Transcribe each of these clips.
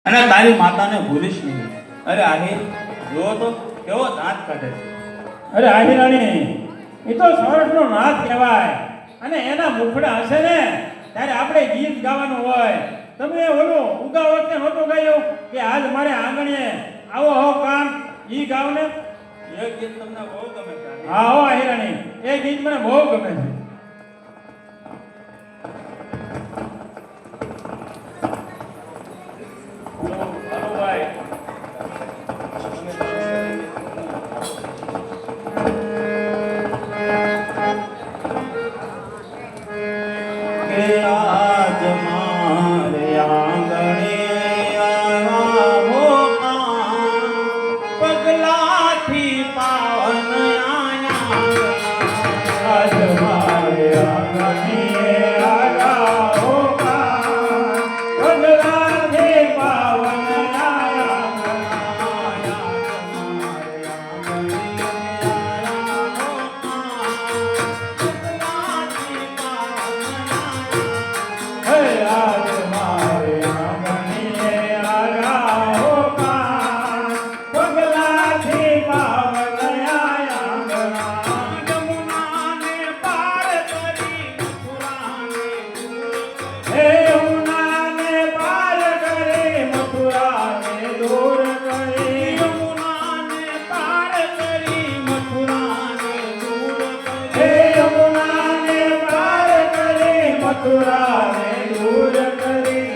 અને તારી માતાને ભૂલીશ નહીં. અરે આહિર જો તો કેવો દાંત કાઢે છે. અરે આહિરાણી, એ તો સૌરાષ્ટ્રનો નાથ કહેવાય અને એના મુખડા હશે ને ત્યારે આપણે ગીત ગાવાનું હોય. તમે ઓલું ઉગા વખતે નહોતું ગાયું કે આજ મારે આંગણે આવો હો કામ, ઈ ગાવ ને. એ ગીત તમને બહુ ગમે છે. હા હો આહિરાણી, એ ગીત મને બહુ ગમે છે. હાલો ભાઈ. કે આજ મારે આંગણે આવો કામ, પગલાથી પાવન આયા. આજ મારે આંગણે આવો કામ, પગલાથી પાવન હે આજ મારે આંગણે આવો કામ, પગલાથી પાવન આયા. યમુનાને પાર કરી મથુરાને દૂર કરી. હે યમુનાને પાર કરી મથુરાને દૂર કરી. યમુનાને પાર કરી મથુરાને દૂર કરી. હે યમુનાને પાર કરી મથુરાને દૂર કરી.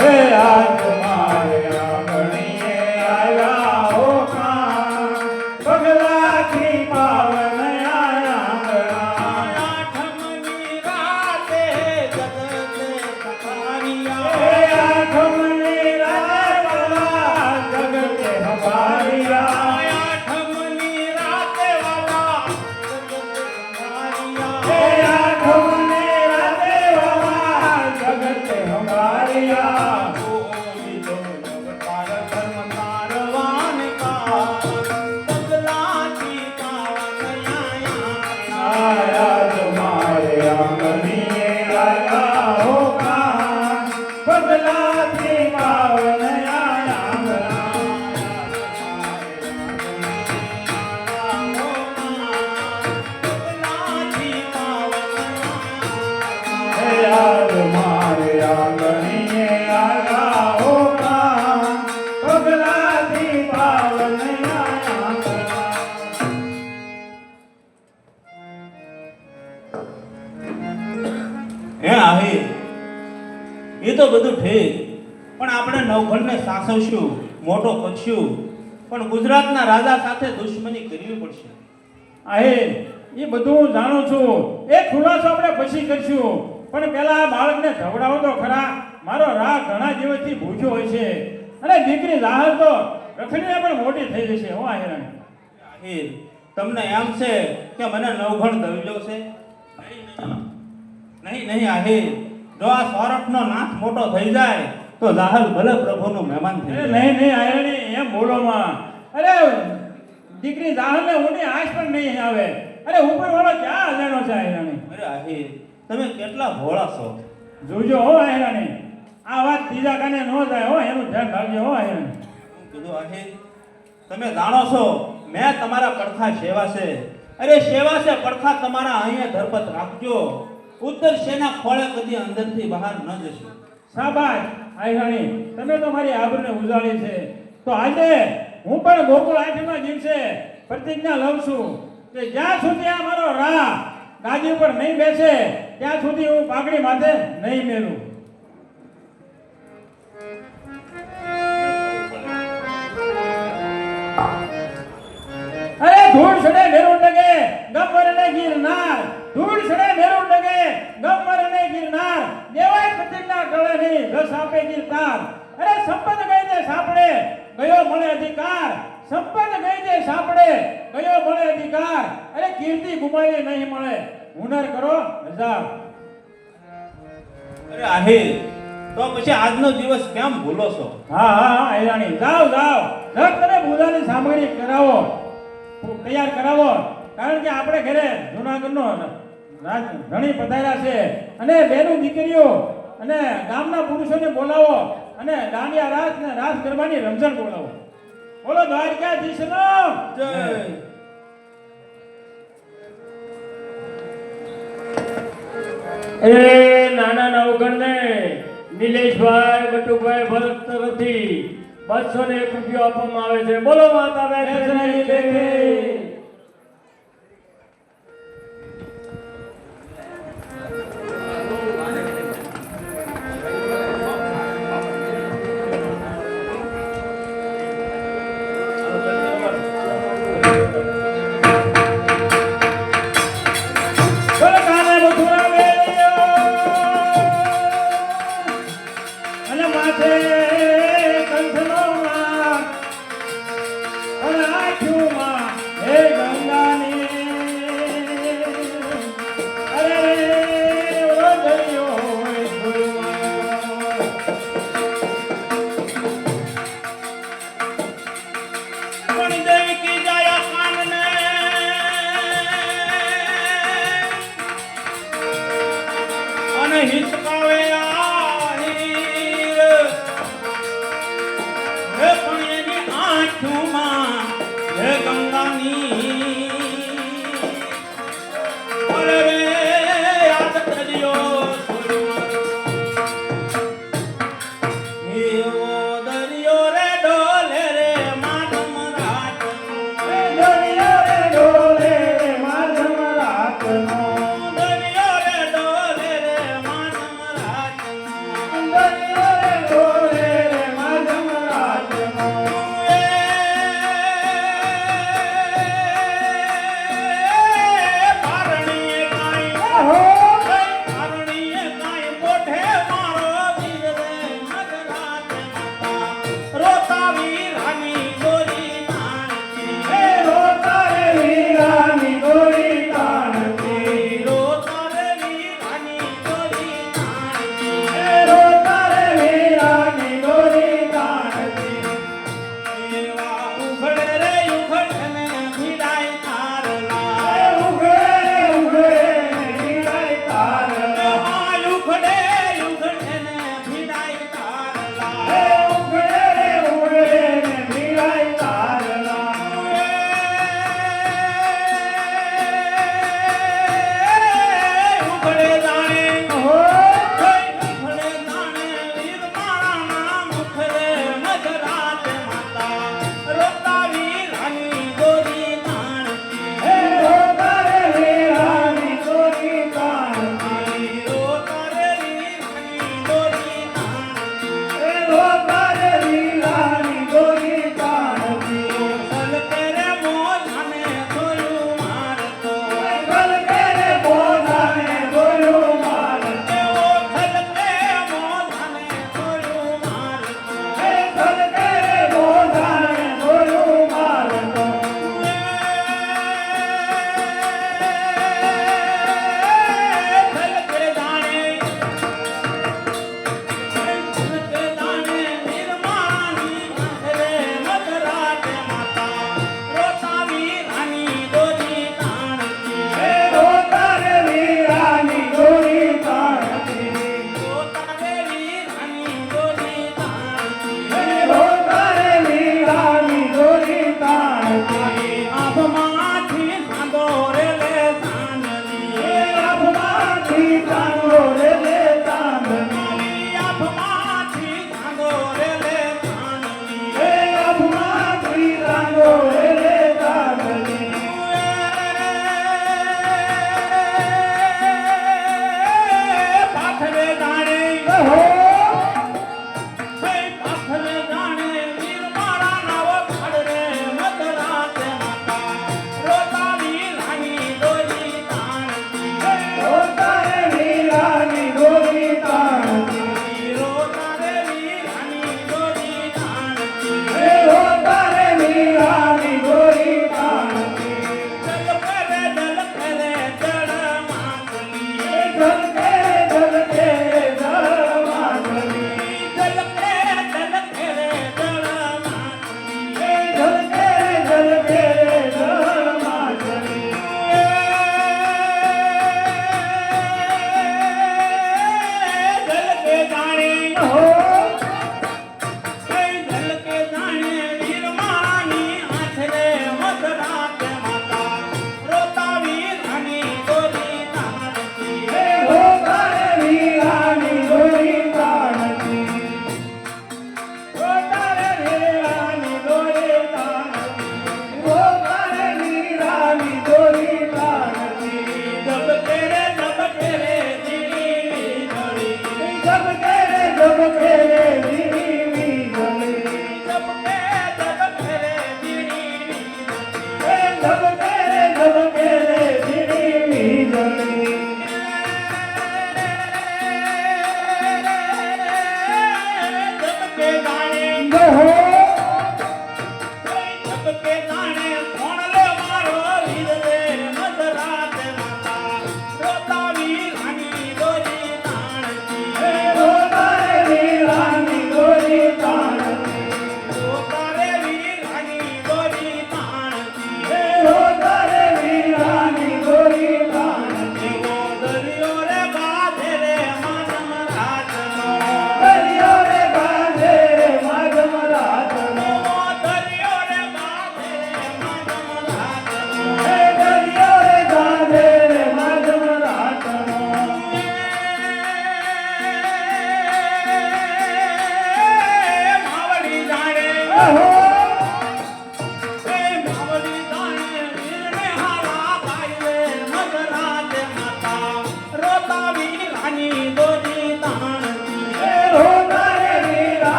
હે આજ મારે આંગણે આવ્યા હો કામ, પગલાથી પાવન આયા. આઠમની રાતે જગતે સફારિયા. હે આઠમની રાતે વાલા જગતે હમારિયા. આઠમની રાતે વાલા જગતે સફારિયા. હે આઠમની રાતે વાલા જગતે હમારિયા. આજ મારે આંગણે આવ્યા હો કામ, પગલાથી પાવન આયા. હે આજ મારે આંગણે આવ્યા હો કામ, પગલાથી પાવન આયા. હે આહિર, એ તો બધું ઠીક, પણ આપણે નવઘણને સાસવશું, મોટો કરશું, પણ ગુજરાતના રાજા સાથે દુશ્મની કરવી પડશે. આહિર, એ બધું હું જાણું છું. એ ખુલાસો આપણે પછી કરશું, પણ પેલા આ બાળકને ધવડાવો તો ખરા. મારો રાહ ઘણા દિવસથી ભૂખ્યો હોય છે અને દીકરી જાહર તો રખડીને પણ મોટી થઈ જશે. હો આહિરાણી. આહિર, તમને એમ છે કે મને નવઘણ દવજો છે? નહીં નહીં આહિર, જો આ સૌરાષ્ટ્રનો નાથ મોટો થઈ જાય તો જાહલ ભલે પ્રભુનું મહેમાન થઈ અરે જાય. નહીં નહીં આહિરાણી, એમ બોલો માં. અરે દીકરી જાહરને ઊંડી આંચ પણ નહીં આવે. અરે ઉપરવાળો ક્યાં અજાણો છે આહિરાણી. અરે આહિર, તમે કેટલા ભોળા છો. જોજો હો આહિરાણી, આ વાત ત્રીજા કાને ન જાય. હો એનું ધ્યાન રાખજો. હો આહિરાણી. હું કીધું આહિર, તમે જાણો છો મેં તમારા પડખા સેવા છે. અરે સેવા છે પડખા તમારા અહીંયા ધરપત રાખજો. ઉત્તર સેના ખોળે કદી અંદરથી બહાર ન જશો. શાબાશ આહિરાણી, તમે તો મારી આબરૂને ઉજાળી છે. તો આજે હું પણ ગોકુળ આઠમના દિવસે પ્રતિજ્ઞા લઉં છું કે જ્યાં સુધી આ મારો રાહ ગાદી ઉપર નહીં બેસે ત્યાં સુધી હું પાઘડી માથે નહીં મેલું. અરે ધૂળ સડે મેરું ડગે ગબ્બર ને ગિરનાર, ધૂળ સડે મેરું ડગે ગબ્બર ને ગિરનાર, દેવાય પ્રતિજ્ઞા ગળે નહીં રસ આપે ગિરનાર. અરે સંપદ ગઈ તે સાપડે ગયો મળે અધિકાર, સંપદ ગઈ તે સાપડે ગયો મળે અધિકાર. અરે કીર્તિ ગુમાવી નહીં મળે, હુનર કરો હજાર. અરે આહિર, તો પછી આજનો દિવસ કેમ ભૂલો છો? હા હા હા આયરાણી, જાઓ જાઓ, જગ તમે પૂજાની સામગ્રી કરાવો, તૈયાર કરાવો કારણ કે આપણે ઘરે જૂનાગઢનો રાજ ધણી પધાર્યા છે અને બેનું દીકરીઓ અને ગામના પુરુષોને બોલાવો અને દાંડિયા રાસ ને રાસ ગરબાની રમઝટ બોલાવો. બોલો દ્વારકાધીશનો જય. એ નાના નવગણને નિલેશભાઈ બટુભાઈ ભરત તરફથી 201 રૂપિયો આપવામાં આવે છે. બોલો માતા વૈષ્ણવી દેવી. બોલો કાને મથુરા વેલિયો અને માથે કંઠનો માં અને આંખોમાં હે ગંગાની અરે ઓલો દરિયો હોય ગુરુમાં. પણ દેવકી જાયા કાનને અને હિચકાવે આહીર. હે પણ એની આંખોમાં હે ગંગાની અરે રે યાદ કરજો એવો દરિયો રે ડોલે રે માનમ રાજનો. દરિયો રે ડોલે રે માધમ રાતનો દરિયો રે ડોલે રે માનમ રાજનો. દરિયો રે ડોલે રે માધમ રાતનો પારણીએ કાંઈ હો પારણીએ કાંઈ મોઢે મારો વીર રે મગરાજ માતા. રોતા વીરાની દોરી નાણકી. હે રોતા રે વીરાની દોરી તાણતી રોતા રે વીરાની દોરી નાણકી. હે રોતા રે વીરાની દોરી તાણતી એવા ઉઘડે રે ઉઘડને ભીડાય તારલા. હે ઉઘડે ઉઘડે ને વીરાય તારલા એવા ઉઘડે ઉઘડને ભીડાય તારલા. હે ઉઘડે ઉઘડે ને વીરાય તારલા ઉઘડે જાણે હો ઉઘડે જાણે વીર મારાના મુખ રે મગરાજ માતા. રોતા વીરાની દોરી નાણકી. હે રોતા રે વીરાની દોરી તાણતી રોતા રે વીરાની દોરી નાણકી. હે રોતા રે વીરાની દોરી તાણતી સલ તેરે મોજાને જોયું મારતો. કલ કેરે બોધાને બોલ્યો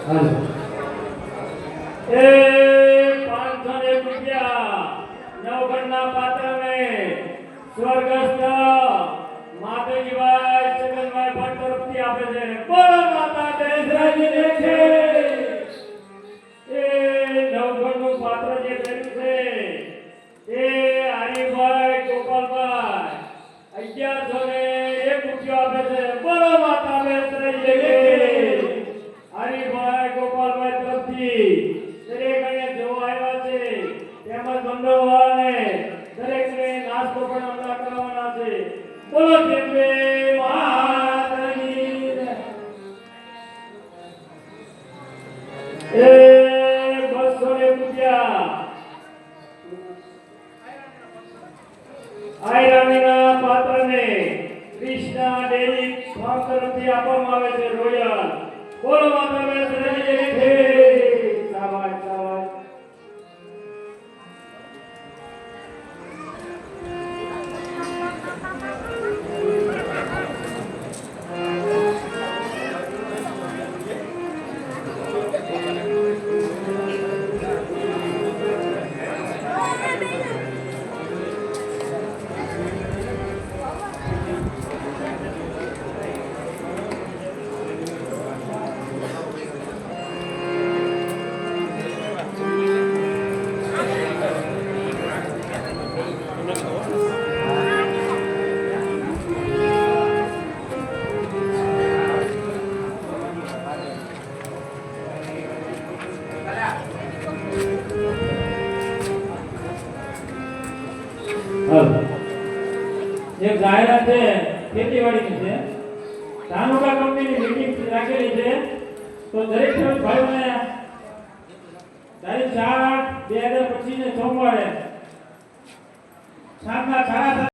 એ 501 રૂપિયા નવગણના પાત્રને સ્વર્ગસ્થ માતાજીભાઈ છગનભાઈ ભટ્ટ તરફથી આપે છે. બોલો માતા બેસરાજી દેખે. એ નવગણનું પાત્ર જે કર્યું છે એ હરિભાઈ ગોપાલભાઈ 1101 રૂપિયા આપે છે. બોલો માતા બેસરાજી દેખે. હરિભાઈ ગોપાલભાઈ તરફથી દરેક અહીંયા જોવા આવ્યા છે તેમજ મંડળવાળાને દરેકને નાસ્તો પણ હમણાં કરવાના છે. બોલો તેમને માતાજી. એ 201 રૂપિયા આયરાણીના પાત્રને કૃષ્ણા ડેરી ફાર્મ તરફથી આપવામાં આવે છે. રોયલ. બોલો માતા બેસરાજી દેખે. શાબાશ શાબાશ. એક જાહેરાત છે ખેતીવાડીની છે. ધાનુકા કંપનીની મીટિંગ રાખેલી છે તો દરેક ખેડૂત ભાઈઓને તારીખ 4/8/2025 ને સોમવારે સાંજના 7:30